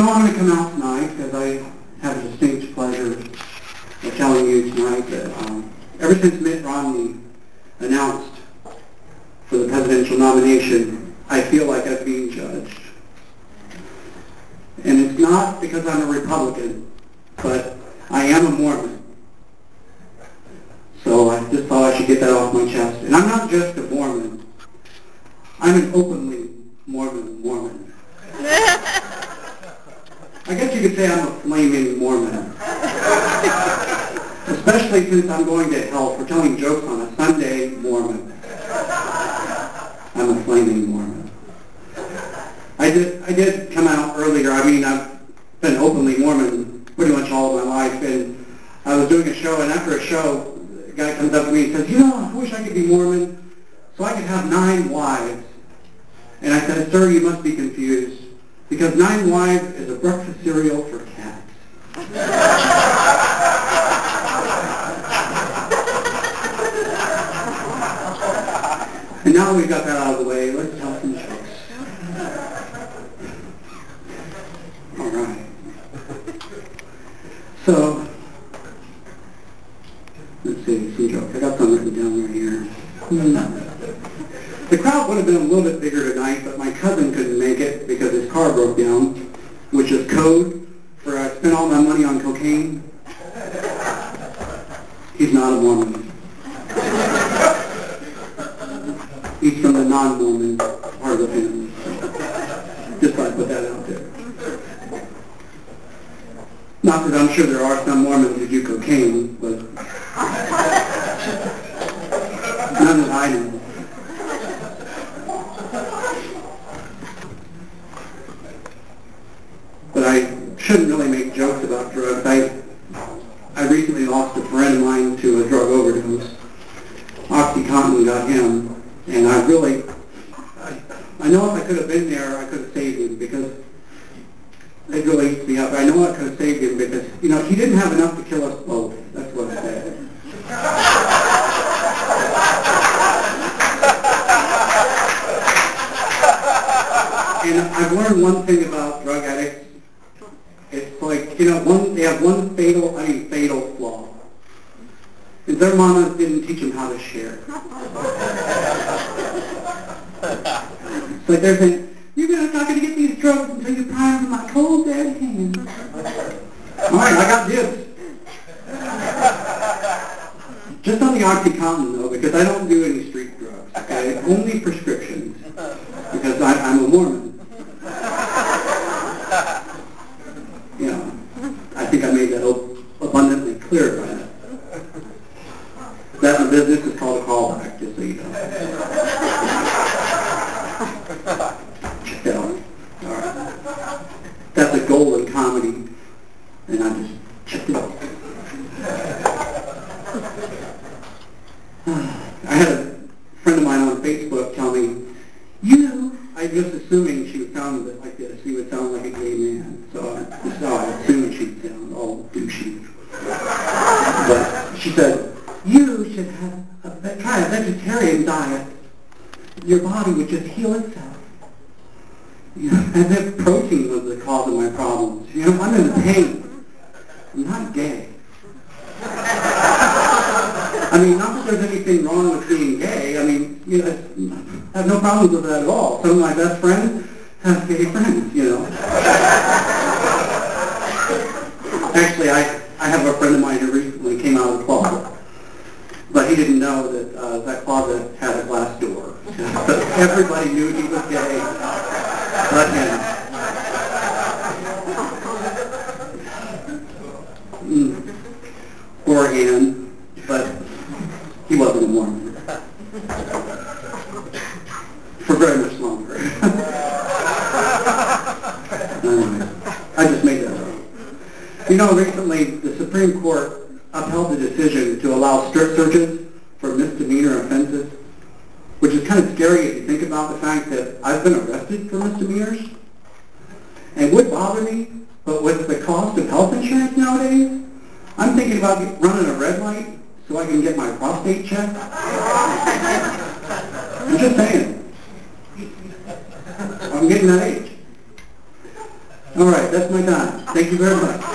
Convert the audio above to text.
I'm going to come out tonight because I have a distinct pleasure of telling you tonight that ever since Mitt Romney announced for the presidential nomination, I feel like I'm being judged. And it's not because I'm a Republican, but I am a Mormon. So I just thought I should get that off my chest. And I'm not just a Mormon. I'm an openly Mormon. I guess you could say I'm a flaming Mormon. Especially since I'm going to hell for telling jokes on a Sunday Mormon. I'm a flaming Mormon. I did come out earlier. I mean, I've been openly Mormon pretty much all of my life. And I was doing a show, and after a show, a guy comes up to me and says, you know, I wish I could be Mormon so I could have 9 wives. And I said, sir, you must be confused, because 9 wives is a breakfast cereal for cats. And now we've got that out of the way, let's tell some jokes. All right. So, let's see, some jokes. I got some written down right here. The crowd would have been a little bit bigger tonight, but my cousin couldn't make it because his car broke down, which is code for I spent all my money on cocaine. He's not a Mormon. He's from the non-Mormon part of the family. Just thought I'd put that out there. Not that I'm sure there are some Mormons who do cocaine, but none that I know. But I shouldn't really make jokes about drugs. I recently lost a friend of mine to a drug overdose. OxyContin got him. And I know if I could have been there, I could have saved him, because it really eats me up. I know I could have saved him because, you know, he didn't have enough to kill us both. That's what I said. And I've learned one thing about drug addicts. It's like, you know, they have one fatal flaw. And their mamas didn't teach them how to share. It's like they're saying, you're not going to get these drugs until you prime them my cold dead hands. All right, I got dibs. Just on the OxyContin, though, because I don't do any street drugs, okay? Only prescriptions, because I'm a Mormon. You know, I think I made that abundantly clear by that. That in business is called a callback, just so you know. Check that out. All right. That's a goal in comedy, and I just checked it out. I had a friend of mine on Facebook tell me, I was assuming she would sound like this. She would sound like a gay man. So I assumed she'd sound all douchey. But she said, you should try a vegetarian diet. Your body would just heal itself. You know, as if protein was the cause of my problems. You know, I'm in pain. I'm not gay. I mean, not that there's anything wrong with being gay. I mean, you know, I have no problems with that at all. Some of my best friends have gay friends, you know. Actually, I have a friend of mine who recently came out of the closet. But he didn't know that that closet had a glass door. Everybody knew he was gay, but him. Poor Ian, but he wasn't a Mormon. For very much longer. Anyway, I just made that up. You know, recently the Supreme Court upheld the decision to allow strip searches for misdemeanor offenses, which is kind of scary if you think about the fact that I've been arrested for misdemeanors. And would bother me, but with the cost of health insurance nowadays, I'm thinking about running a red light so I can get my prostate checked. I'm just saying. I'm getting that age. All right, that's my time. Thank you very much.